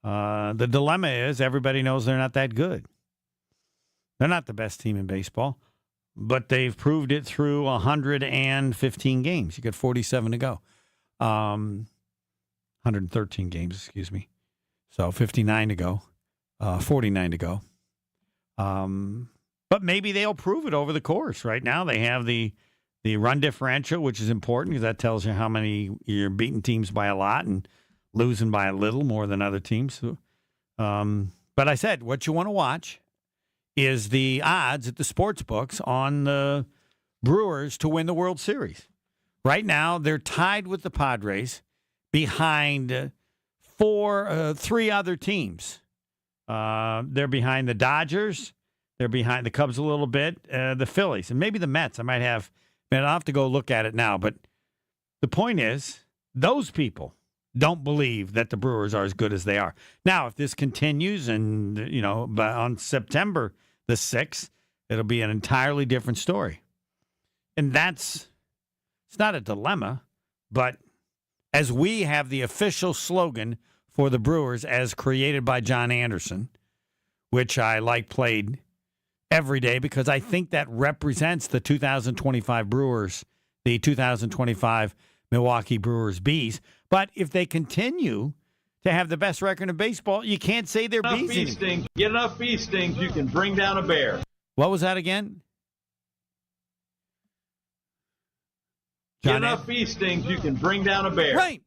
The dilemma is everybody knows they're not that good. They're not the best team in baseball, but they've proved it through 115 games. You got 47 to go. 113 games, excuse me. So 59 to go, 49 to go. But maybe they'll prove it over the course. Right now they have the run differential, which is important because that tells you how many you're beating teams by a lot and losing by a little more than other teams. But I said what you want to watch is the odds at the sports books on the Brewers to win the World Series. Right now, they're tied with the Padres behind three other teams. They're behind the Dodgers. They're behind the Cubs a little bit, the Phillies, and maybe the Mets. I'll have to go look at it now. But the point is, those people don't believe that the Brewers are as good as they are. Now, if this continues and, on September the 6th, it'll be an entirely different story. And it's not a dilemma, but as we have the official slogan for the Brewers as created by John Anderson, which I played every day because I think that represents the 2025 Brewers, the 2025 Milwaukee Brewers Bees. But if they continue to have the best record in baseball, you can't say they're bees anymore. Get enough bee stings, you can bring down a bear. What was that again? Get enough bee stings, you can bring down a bear. Right.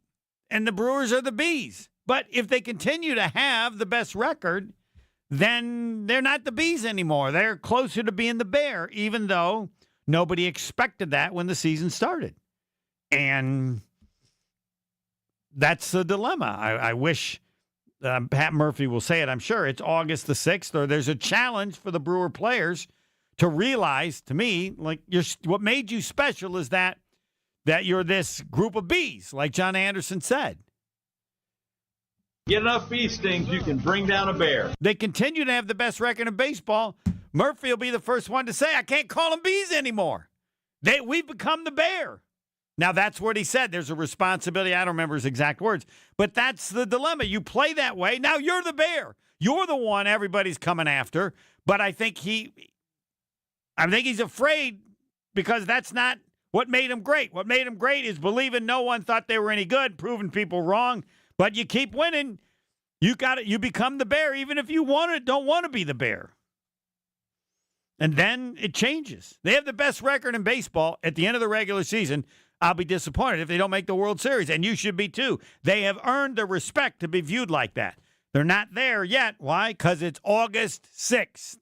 And the Brewers are the bees. But if they continue to have the best record, then they're not the bees anymore. They're closer to being the bear, even though nobody expected that when the season started. And that's the dilemma. I wish Pat Murphy will say it. I'm sure it's August the 6th, or there's a challenge for the Brewer players to realize, to me, what made you special is that you're this group of bees, like John Anderson said. Get enough bee stings, you can bring down a bear. They continue to have the best record in baseball. Murphy will be the first one to say, I can't call them bees anymore. We've become the bear. Now, that's what he said. There's a responsibility. I don't remember his exact words. But that's the dilemma. You play that way. Now you're the bear. You're the one everybody's coming after. But I think I think he's afraid because that's not what made him great. What made him great is believing no one thought they were any good, proving people wrong. But you keep winning, you become the bear, even if you don't want to be the bear. And then it changes. They have the best record in baseball at the end of the regular season. I'll be disappointed if they don't make the World Series, and you should be too. They have earned the respect to be viewed like that. They're not there yet. Why? Because it's August 6th.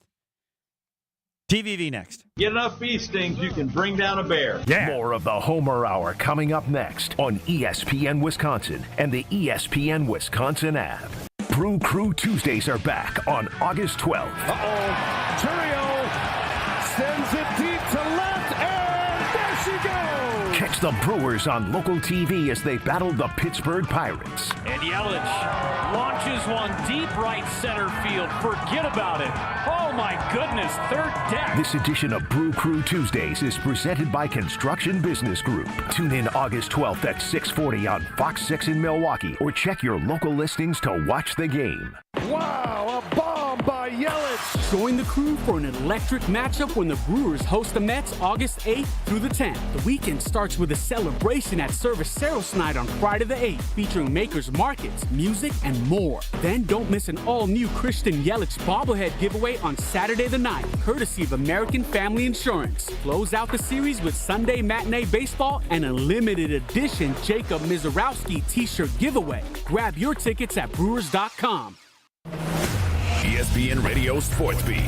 TVV next. Get enough bee stings, you can bring down a bear. Yeah. More of the Homer Hour coming up next on ESPN Wisconsin and the ESPN Wisconsin app. Brew Crew Tuesdays are back on August 12th. Churio sends it deep to left, and there she goes. Catch the Brewers on local TV as they battle the Pittsburgh Pirates. And Yelich launches one deep right center field. Forget about it. Oh, my goodness. Third deck. This edition of Brew Crew Tuesdays is presented by Construction Business Group. Tune in August 12th at 6:40 on Fox 6 in Milwaukee or check your local listings to watch the game. Wow, a bomb by Yelich. Join the crew for an electric matchup when the Brewers host the Mets August 8th through the 10th. The weekend starts with a celebration at Cerveceros Night on Friday the 8th, featuring makers markets, music, and more. Then don't miss an all-new Christian Yelich bobblehead giveaway on Saturday the 9th, courtesy of American Family Insurance. Close out the series with Sunday Matinee Baseball and a limited edition Jacob Mizorowski t-shirt giveaway. Grab your tickets at Brewers.com. ESPN Radio Sports Beat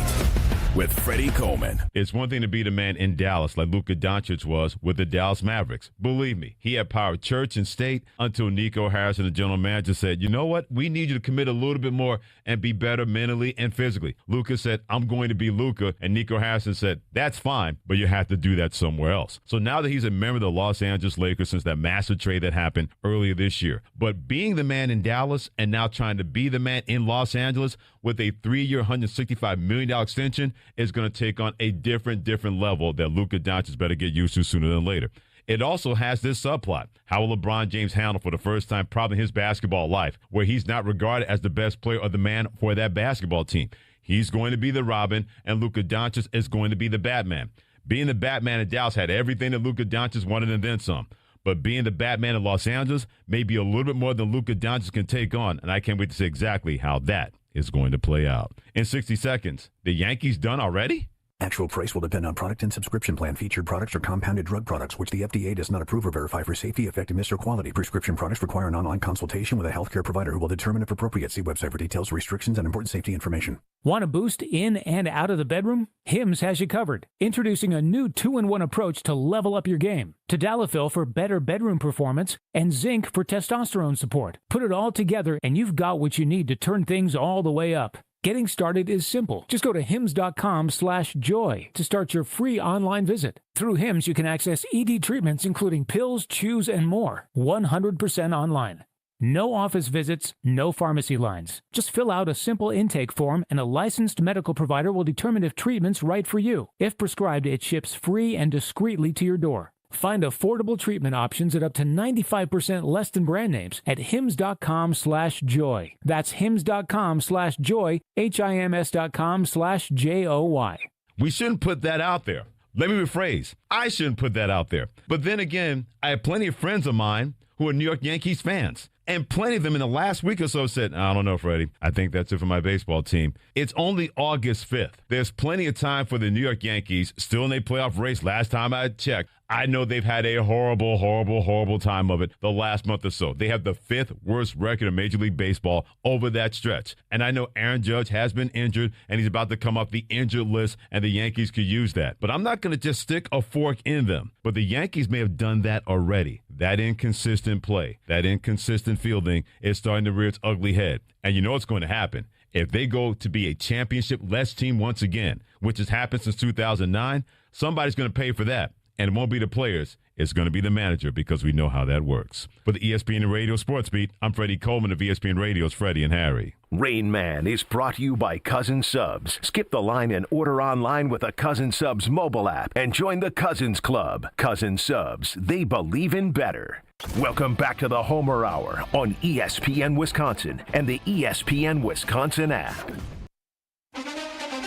with Freddie Coleman. It's one thing to be the man in Dallas like Luka Doncic was with the Dallas Mavericks. Believe me, he had power church and state until Nico Harrison, the general manager, said, you know what? We need you to commit a little bit more and be better mentally and physically. Luka said, I'm going to be Luka. And Nico Harrison said, that's fine, but you have to do that somewhere else. So now that he's a member of the Los Angeles Lakers since that massive trade that happened earlier this year, but being the man in Dallas and now trying to be the man in Los Angeles with a 3-year, $165 million extension is going to take on a different level that Luka Doncic better get used to sooner than later. It also has this subplot. How will LeBron James handle for the first time probably in his basketball life, where he's not regarded as the best player or the man for that basketball team? He's going to be the Robin, and Luka Doncic is going to be the Batman. Being the Batman in Dallas had everything that Luka Doncic wanted and then some. But being the Batman in Los Angeles may be a little bit more than Luka Doncic can take on, and I can't wait to see exactly how that is going to play out. In 60 seconds, the Yankees done already? Actual price will depend on product and subscription plan. Featured products are compounded drug products, which the FDA does not approve or verify for safety, effectiveness, or quality. Prescription products require an online consultation with a healthcare provider who will determine if appropriate. See website for details, restrictions, and important safety information. Want a boost in and out of the bedroom? Hims has you covered. Introducing a new 2-in-1 approach to level up your game. Tadalafil for better bedroom performance and zinc for testosterone support. Put it all together and you've got what you need to turn things all the way up. Getting started is simple. Just go to hims.com/joy to start your free online visit. Through Hims, you can access ED treatments including pills, chews, and more. 100% online. No office visits, no pharmacy lines. Just fill out a simple intake form and a licensed medical provider will determine if treatment's right for you. If prescribed, it ships free and discreetly to your door. Find affordable treatment options at up to 95% less than brand names at hims.com/joy. That's hims.com/joy, HIMS.com/JOY. We shouldn't put that out there. Let me rephrase. I shouldn't put that out there. But then again, I have plenty of friends of mine who are New York Yankees fans. And plenty of them in the last week or so said, I don't know, Freddie. I think that's it for my baseball team. It's only August 5th. There's plenty of time for the New York Yankees, still in a playoff race. Last time I checked, I know they've had a horrible time of it the last month or so. They have the 5th worst record in Major League Baseball over that stretch. And I know Aaron Judge has been injured, and he's about to come off the injured list, and the Yankees could use that. But I'm not going to just stick a fork in them. But the Yankees may have done that already. That inconsistent play, that inconsistent fielding is starting to rear its ugly head. And you know what's going to happen. If they go to be a championship-less team once again, which has happened since 2009, somebody's going to pay for that. And it won't be the players. It's going to be the manager because we know how that works. For the ESPN Radio Sports Beat, I'm Freddie Coleman of ESPN Radio's Freddie and Harry. Rainman is brought to you by Cousin Subs. Skip the line and order online with a Cousin Subs mobile app and join the Cousins Club. Cousin Subs, they believe in better. Welcome back to the Homer Hour on ESPN Wisconsin and the ESPN Wisconsin app.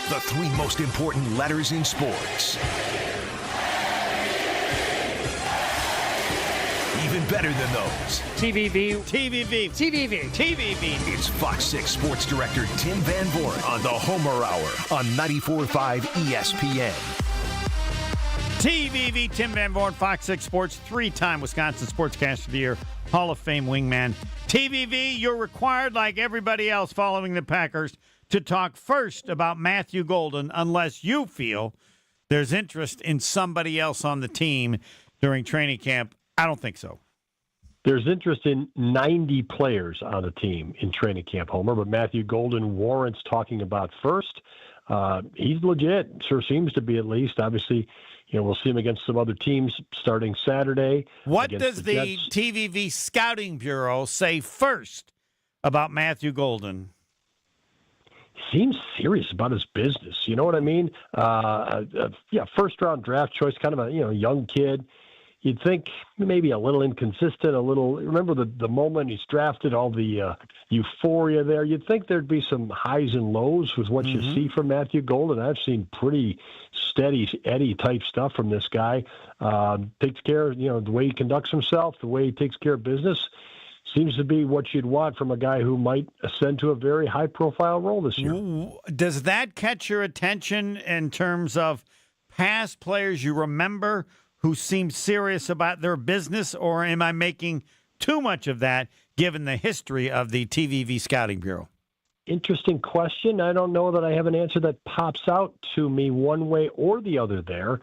The three most important letters in sports. Even better than those. TVV. It's Fox 6 Sports Director Tim Van Voort on the Homer Hour on 94.5 ESPN. TVV, Tim Van Voort, Fox 6 Sports, three-time Wisconsin Sportscaster of the Year, Hall of Fame wingman. TVV, you're required, like everybody else following the Packers, to talk first about Matthew Golden unless you feel there's interest in somebody else on the team during training camp. I don't think so. There's interest in 90 players on the team in training camp, Homer, but Matthew Golden warrants talking about first. He's legit, sure seems to be at least. Obviously, we'll see him against some other teams starting Saturday. What does the TVV Scouting Bureau say first about Matthew Golden? Seems serious about his business. You know what I mean? First-round draft choice, kind of a young kid. You'd think maybe a little inconsistent, remember the moment he's drafted, all the euphoria there. You'd think there'd be some highs and lows with what you see from Matthew Golden. I've seen pretty steady Eddie type stuff from this guy. Takes care of, the way he conducts himself, the way he takes care of business. Seems to be what you'd want from a guy who might ascend to a very high-profile role this year. Does that catch your attention in terms of past players you remember who seem serious about their business, or am I making too much of that given the history of the TVV Scouting Bureau? Interesting question. I don't know that I have an answer that pops out to me one way or the other there.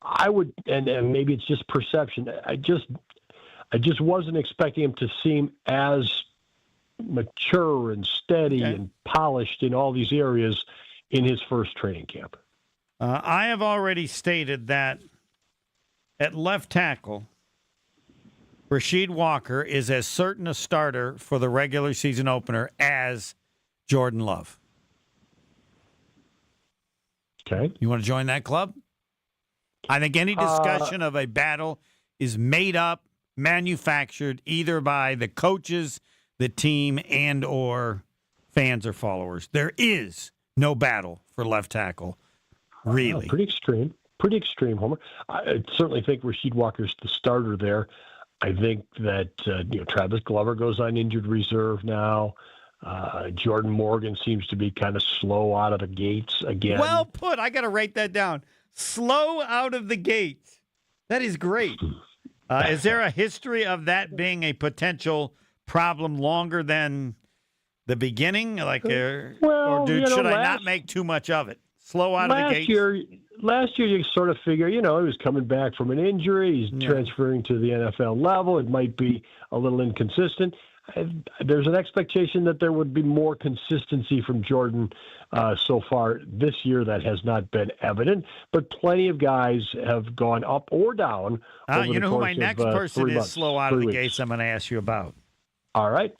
I would, and maybe it's just perception, I just wasn't expecting him to seem as mature and steady and polished in all these areas in his first training camp. I have already stated that at left tackle, Rasheed Walker is as certain a starter for the regular season opener as Jordan Love. Okay. You want to join that club? I think any discussion of a battle is made up, manufactured either by the coaches, the team, and or fans or followers. There is no battle for left tackle, really. Pretty extreme, Homer. I certainly think Rasheed Walker's the starter there. I think that Travis Glover goes on injured reserve now. Jordan Morgan seems to be kind of slow out of the gates again. Well put. I got to write that down. Slow out of the gates. That is great. Is there a history of that being a potential problem longer than the beginning? Should I not make too much of it? Slow out of the gates? Last year, you sort of figure, he was coming back from an injury. He's transferring to the NFL level. It might be a little inconsistent. There's an expectation that there would be more consistency from Jordan so far this year. That has not been evident, but plenty of guys have gone up or down. You know who my next person is months, slow out of the gates I'm going to ask you about? All right.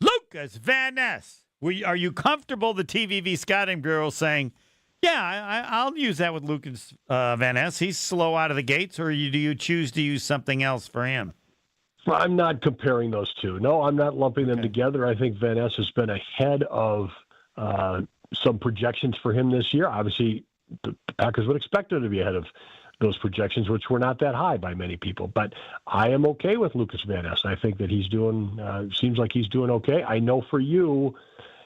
Lucas Van Ness. Are you comfortable, the TVV Scouting Bureau, saying, I'll use that with Lucas Van Ness. He's slow out of the gates, or do you choose to use something else for him? I'm not comparing those two. No, I'm not lumping them together. I think Van Ness has been ahead of some projections for him this year. Obviously, the Packers would expect him to be ahead of those projections, which were not that high by many people. But I am okay with Lucas Van Ness. I think that he's doing, seems like he's doing okay. I know for you,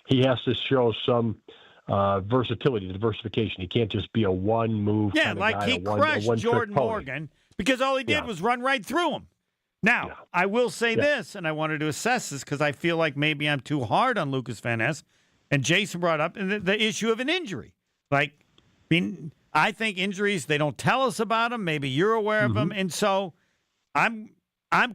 he has to show some versatility, diversification. He can't just be a one-move kind of like guy, he crushed Jordan Morgan because all he did was run right through him. Now, I will say this, and I wanted to assess this because I feel like maybe I'm too hard on Lucas Van Ness, and Jason brought up the issue of an injury. I think injuries, they don't tell us about them. Maybe you're aware of them, and so I'm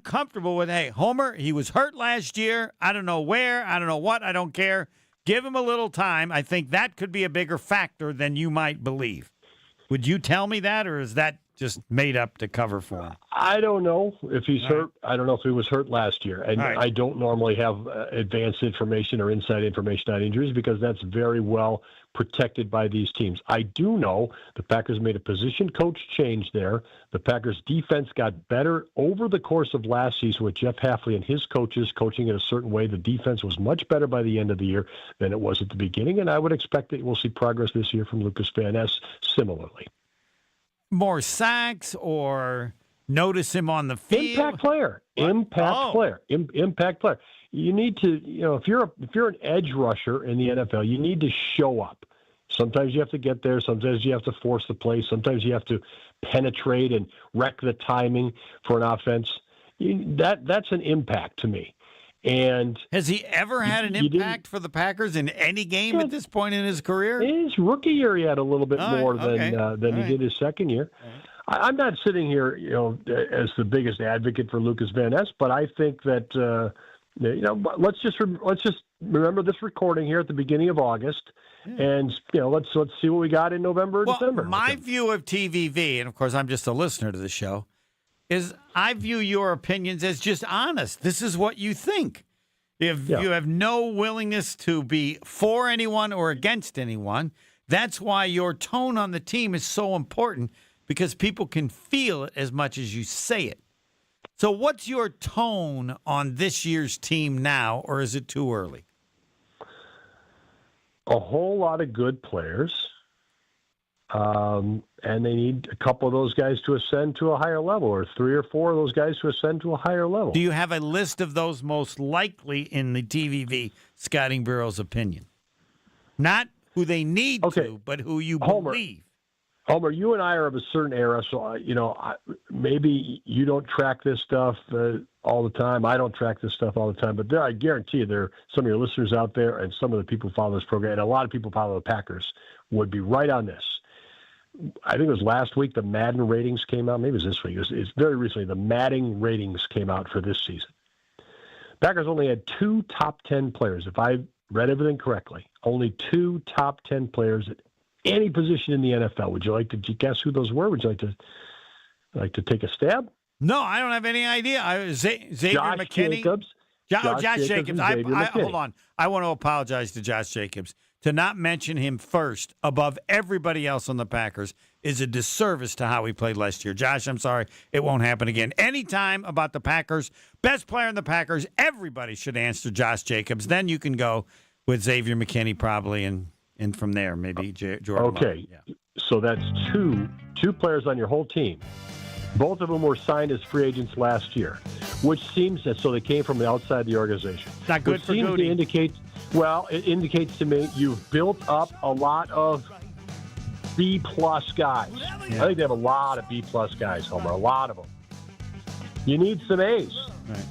comfortable with, hey, Homer, he was hurt last year. I don't know where. I don't know what. I don't care. Give him a little time. I think that could be a bigger factor than you might believe. Would you tell me that, or is that just made up to cover for him? I don't know if he's hurt. I don't know if he was hurt last year. And I don't normally have advanced information or inside information on injuries because that's very well protected by these teams. I do know the Packers made a position coach change there. The Packers defense got better over the course of last season with Jeff Hafley and his coaches coaching it a certain way. The defense was much better by the end of the year than it was at the beginning, and I would expect that we'll see progress this year from Lucas Van Ness similarly. More sacks or notice him on the field? Impact player. Impact player. You need to, if you're an edge rusher in the NFL, you need to show up. Sometimes you have to get there. Sometimes you have to force the play. Sometimes you have to penetrate and wreck the timing for an offense. That's an impact to me. And has he ever had an impact for the Packers in any game at this point in his career? In his rookie year, he had a little bit more than he did his second year. I'm not sitting here, as the biggest advocate for Lucas Van Ness, but I think that let's just remember this recording here at the beginning of August, and let's see what we got in November or December. My view of TVV, and of course I'm just a listener to the show, is I view your opinions as just honest. This is what you think. If you have no willingness to be for anyone or against anyone, that's why your tone on the team is so important, because people can feel it as much as you say it. So what's your tone on this year's team now, or is it too early? A whole lot of good players. And they need a couple of those guys to ascend to a higher level, or 3 or 4 of those guys to ascend to a higher level. Do you have a list of those most likely in the TVV Scouting Bureau's opinion? Not who they need to, but who you believe. Homer, you and I are of a certain era, so maybe you don't track this stuff all the time. I don't track this stuff all the time, but I guarantee you there are some of your listeners out there and some of the people who follow this program, and a lot of people follow the Packers, would be right on this. I think it was last week the Madden ratings came out. Maybe it was this week. It's very recently. The Madden ratings came out for this season. Packers only had 2 top 10 players. If I read everything correctly, only 2 top 10 players at any position in the NFL. Would you like to guess who those were? Would you like to take a stab? No, I don't have any idea. Xavier McKinney. Jacobs. Josh Jacobs. Hold on. I want to apologize to Josh Jacobs. To not mention him first above everybody else on the Packers is a disservice to how he played last year. Josh, I'm sorry. It won't happen again. Anytime about the Packers, best player in the Packers, everybody should answer Josh Jacobs. Then you can go with Xavier McKinney probably, and from there, maybe Jordan. Okay. So that's two players on your whole team. Both of them were signed as free agents last year, which seems that they came from the outside the organization. Not good for Goody. It indicates to me you've built up a lot of B-plus guys. Yeah. I think they have a lot of B-plus guys, Homer, a lot of them. You need some A's. Right.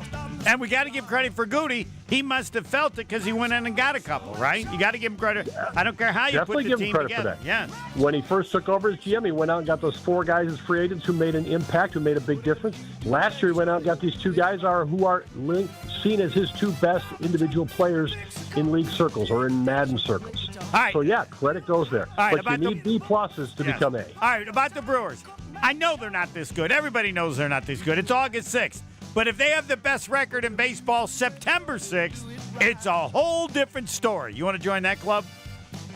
And we got to give credit for Goody. He must have felt it because he went in and got a couple, right? You got to give him credit. I don't care how you Definitely put the give team him credit together. for that. Yeah. When he first took over as GM, he went out and got those 4 guys as free agents who made an impact, who made a big difference. Last year, he went out and got these 2 guys who are seen as his 2 best individual players in league circles or in Madden circles. All right. So, credit goes there. All right, but you need B-pluses to become A. All right, about the Brewers. I know they're not this good. Everybody knows they're not this good. It's August 6th. But if they have the best record in baseball September 6th, it's a whole different story. You want to join that club?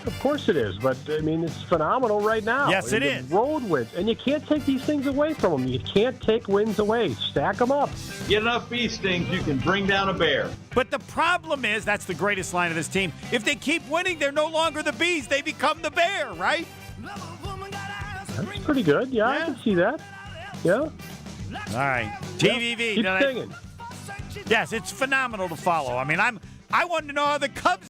Of course it is, but, it's phenomenal right now. Yes, it is. Road wins, and you can't take these things away from them. You can't take wins away. Stack them up. Get enough bee stings, you can bring down a bear. But the problem is, that's the greatest line of this team, if they keep winning, they're no longer the bees. They become the bear, right? That's pretty good. Yeah, I can see that. Yeah. All right. TVV. Keep singing. Yes, it's phenomenal to follow. I wanted to know how the Cubs